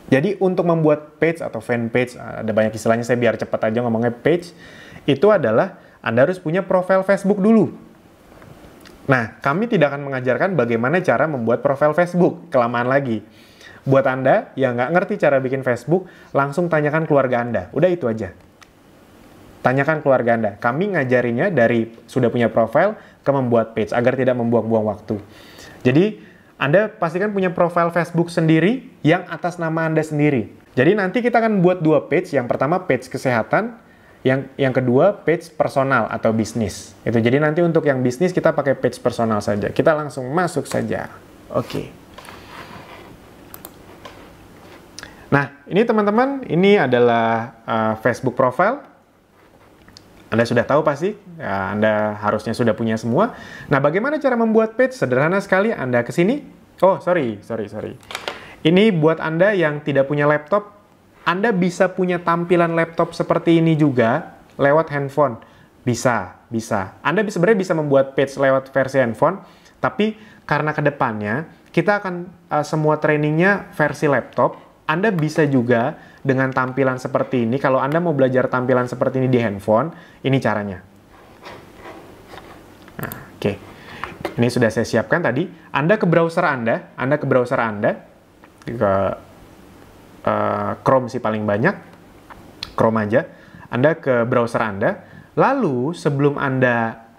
Jadi untuk membuat page atau fan page, ada banyak istilahnya, saya biar cepat aja ngomongnya page, itu adalah Anda harus punya profil Facebook dulu. Nah, kami tidak akan mengajarkan bagaimana cara membuat profil Facebook, kelamaan lagi. Buat Anda yang nggak ngerti cara bikin Facebook, langsung tanyakan keluarga Anda. Udah itu aja. Tanyakan keluarga Anda. Kami ngajarinya dari sudah punya profil ke membuat page, agar tidak membuang-buang waktu. Jadi, Anda pastikan punya profil Facebook sendiri yang atas nama Anda sendiri. Jadi nanti kita akan buat dua page. Yang pertama page kesehatan, yang kedua page personal atau bisnis. Itu. Jadi nanti untuk yang bisnis kita pakai page personal saja. Kita langsung masuk saja. Oke. Nah, ini teman-teman, ini adalah Facebook profile. Anda sudah tahu pasti, ya, Anda harusnya sudah punya semua. Nah, bagaimana cara membuat page? Sederhana sekali, Anda ke sini. Oh, sorry. Ini buat Anda yang tidak punya laptop, Anda bisa punya tampilan laptop seperti ini juga lewat handphone. Bisa. Anda sebenarnya bisa membuat page lewat versi handphone, tapi karena kedepannya kita akan semua trainingnya versi laptop. Anda bisa juga dengan tampilan seperti ini. Kalau Anda mau belajar tampilan seperti ini di handphone, ini caranya. Nah, oke. Ini sudah saya siapkan tadi. Anda ke browser Anda, ke Chrome sih paling banyak, Chrome aja. Anda ke browser Anda, lalu sebelum Anda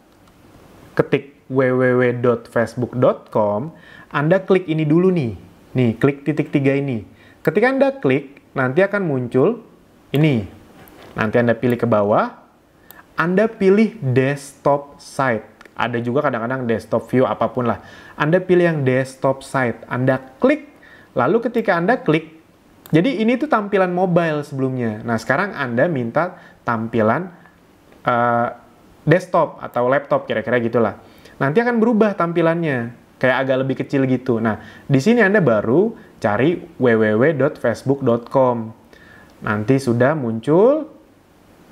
ketik www.facebook.com, Anda klik ini dulu nih. Nih, klik titik 3 ini. Ketika Anda klik, nanti akan muncul ini. Nanti Anda pilih ke bawah, Anda pilih desktop site. Ada juga kadang-kadang desktop view, apapun lah. Anda pilih yang desktop site. Anda klik, lalu ketika Anda klik, jadi ini tuh tampilan mobile sebelumnya. Nah, sekarang Anda minta tampilan desktop atau laptop, kira-kira gitulah. Nanti akan berubah tampilannya, kayak agak lebih kecil gitu. Nah, di sini Anda baru cari www.facebook.com. Nanti sudah muncul,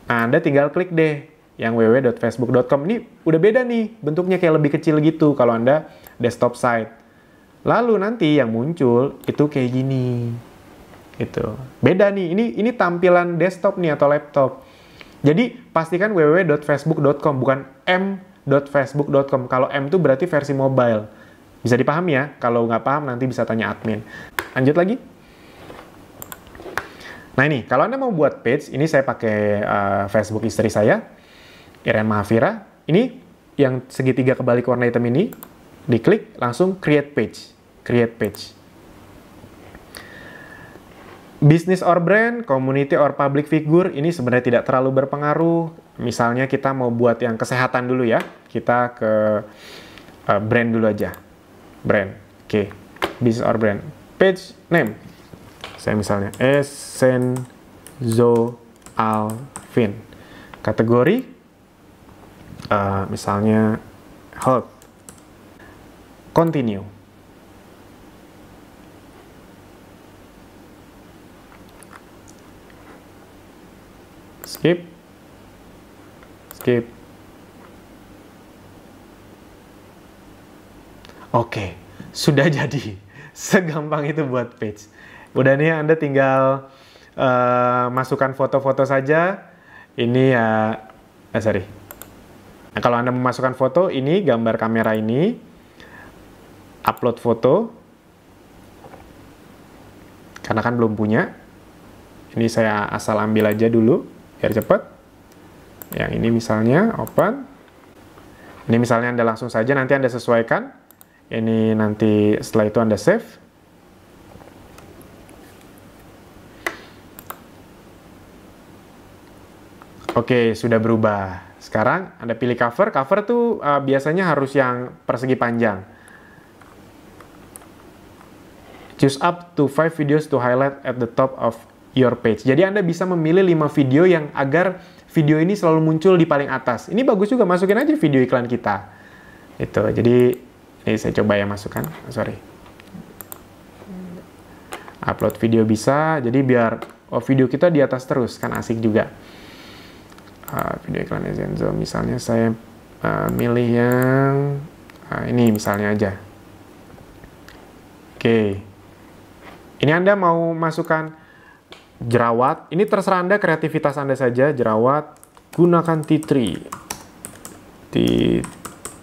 nah Anda tinggal klik deh yang www.facebook.com. Ini udah beda nih, bentuknya kayak lebih kecil gitu kalau Anda desktop site. Lalu nanti yang muncul itu kayak gini. Gitu. Beda nih, ini tampilan desktop nih atau laptop. Jadi pastikan www.facebook.com, bukan m.facebook.com. Kalau m itu berarti versi mobile. Bisa dipahami ya? Kalau nggak paham nanti bisa tanya admin. Lanjut lagi. Nah ini, kalau Anda mau buat page, ini saya pakai Facebook istri saya, Iren Mahavira. Ini yang segitiga kebalik warna hitam ini, diklik langsung create page. Create page. Business or brand, community or public figure, ini sebenarnya tidak terlalu berpengaruh. Misalnya kita mau buat yang kesehatan dulu ya. Kita ke brand dulu aja. Brand. Oke. Business or brand. Page name. Saya misalnya Essenzo Alvin. Kategori misalnya health. Continue. Skip. Skip. Oke, sudah jadi. Segampang itu buat page. Udah nih Anda tinggal masukkan foto-foto saja. Ini ya, sorry. Nah, kalau Anda memasukkan foto, ini gambar kamera ini. Upload foto. Karena kan belum punya. Ini saya asal ambil aja dulu. Biar cepat. Yang ini misalnya open. Ini misalnya Anda langsung saja, nanti Anda sesuaikan. Ini nanti setelah itu Anda save. Oke, sudah berubah. Sekarang Anda pilih cover. Cover tuh biasanya harus yang persegi panjang. Choose up to 5 videos to highlight at the top of your page. Jadi Anda bisa memilih 5 video yang agar video ini selalu muncul di paling atas. Ini bagus juga, masukin aja video iklan kita. Itu. Jadi ini saya coba ya masukkan. Sorry. Upload video bisa. Jadi biar video kita di atas terus, kan asik juga. Video iklan Essenzo. Misalnya saya milih yang ini misalnya aja. Oke. Ini Anda mau masukkan jerawat, ini terserah Anda, kreativitas Anda saja. Jerawat, gunakan tea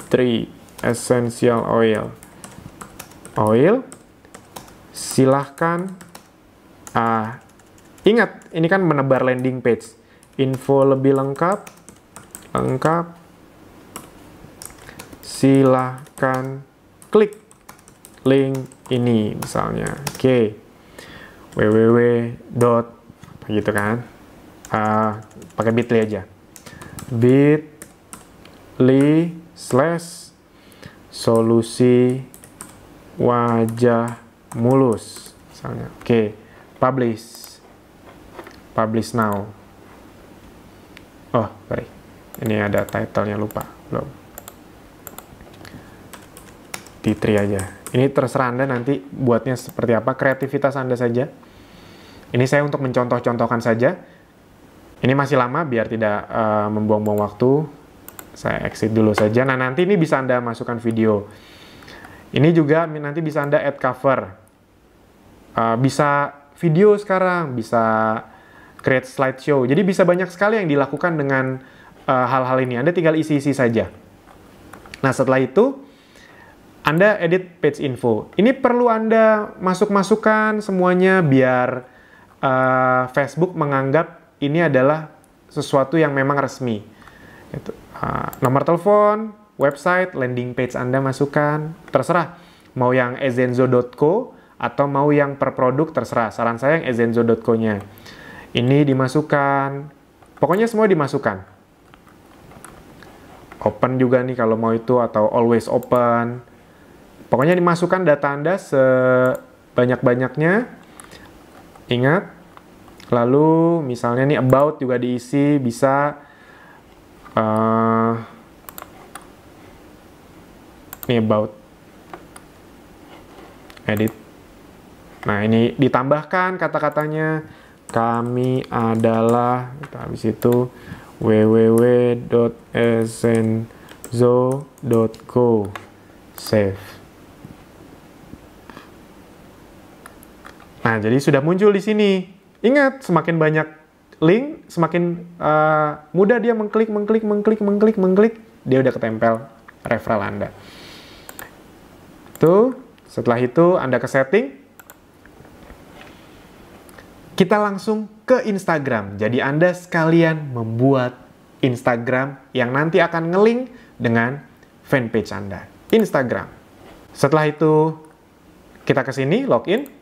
tree essential oil. Silahkan ingat, ini kan menebar landing page. Info lebih lengkap, silahkan klik link ini misalnya. Oke. gitu kan, pakai bit.ly aja, bit.ly/solusi wajah mulus misalnya. Oke, publish now. Oh sorry, ini ada title-nya, lupa belum. T3 aja. Ini terserah Anda nanti buatnya seperti apa, kreativitas Anda saja. Ini saya untuk mencontoh-contohkan saja. Ini masih lama biar tidak membuang-buang waktu. Saya exit dulu saja. Nah, nanti ini bisa Anda masukkan video. Ini juga nanti bisa Anda add cover. Bisa video sekarang, bisa create slideshow. Jadi bisa banyak sekali yang dilakukan dengan hal-hal ini. Anda tinggal isi-isi saja. Nah, setelah itu Anda edit page info. Ini perlu Anda masuk-masukkan semuanya biar Facebook menganggap ini adalah sesuatu yang memang resmi. Nomor telepon, website, landing page Anda masukkan, terserah. Mau yang essenzo.co atau mau yang per produk, terserah. Saran saya yang essenzo.co-nya. Ini dimasukkan, pokoknya semua dimasukkan. Open juga nih kalau mau itu, atau always open. Pokoknya dimasukkan data Anda sebanyak-banyaknya. Ingat, lalu misalnya nih about juga diisi, bisa ini about, edit. Nah ini ditambahkan kata-katanya, kami adalah, habis itu www.essenzo.co, save. Nah, jadi sudah muncul di sini. Ingat, semakin banyak link, semakin mudah dia mengklik, dia udah ketempel referral Anda. Tuh, setelah itu Anda ke setting. Kita langsung ke Instagram. Jadi Anda sekalian membuat Instagram yang nanti akan ngelink dengan fanpage Anda. Instagram. Setelah itu, kita ke sini, login.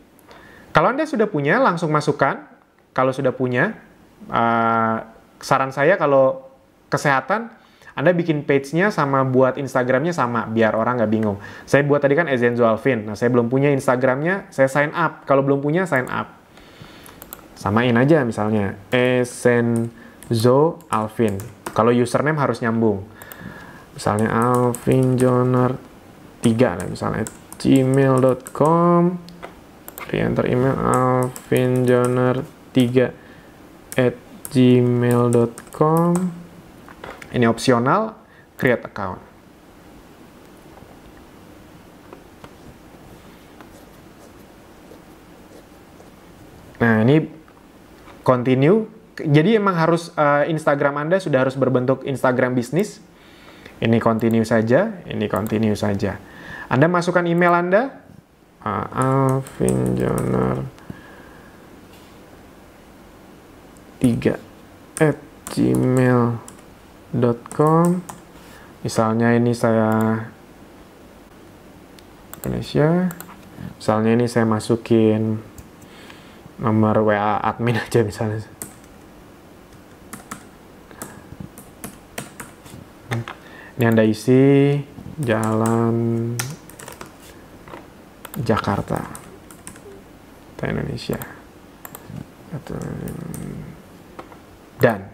Kalau Anda sudah punya, langsung masukkan. Kalau sudah punya, saran saya kalau kesehatan, Anda bikin page-nya sama buat Instagram-nya sama, biar orang nggak bingung. Saya buat tadi kan Ezenzo Alvin. Nah, saya belum punya Instagram-nya, saya sign up. Kalau belum punya, sign up. Samain aja misalnya, Ezenzo Alvin. Kalau username harus nyambung. Misalnya alvinjoner 3, misalnya gmail.com. Enter email alvinjoner3@gmail.com. Ini opsional, create account. Nah, ini continue. Jadi emang harus Instagram Anda sudah harus berbentuk Instagram bisnis. Ini continue saja, ini continue saja. Anda masukkan email Anda, alvinjoner3@gmail.com. Misalnya ini saya Indonesia. Misalnya ini saya masukin nomor WA admin aja misalnya. Ini Anda isi Jalan Jakarta, Indonesia. Dan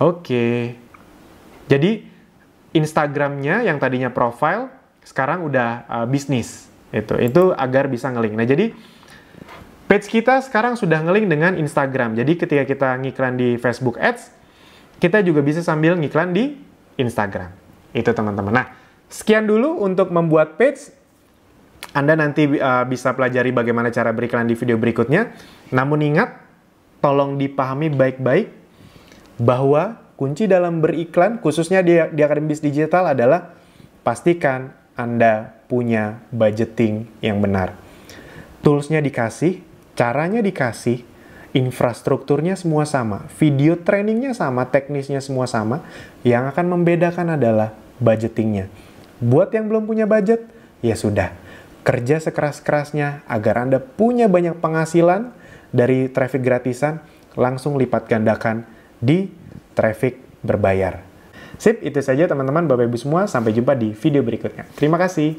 oke. Jadi Instagramnya yang tadinya profile sekarang udah bisnis. Itu agar bisa ngelink. Nah, jadi page kita sekarang sudah ngelink dengan Instagram. Jadi ketika kita ngiklan di Facebook Ads, kita juga bisa sambil ngiklan di Instagram. Itu teman-teman. Nah, sekian dulu untuk membuat page. Anda nanti bisa pelajari bagaimana cara beriklan di video berikutnya. Namun ingat, tolong dipahami baik-baik bahwa kunci dalam beriklan, khususnya di Akademi Bisnis Digital adalah pastikan Anda punya budgeting yang benar. Toolsnya dikasih, caranya dikasih, infrastrukturnya semua sama, video trainingnya sama, teknisnya semua sama. Yang akan membedakan adalah budgetingnya. Buat yang belum punya budget, ya sudah, kerja sekeras-kerasnya agar Anda punya banyak penghasilan dari traffic gratisan, langsung lipat gandakan di traffic berbayar. Sip, itu saja teman-teman, Bapak Ibu semua. Sampai jumpa di video berikutnya. Terima kasih.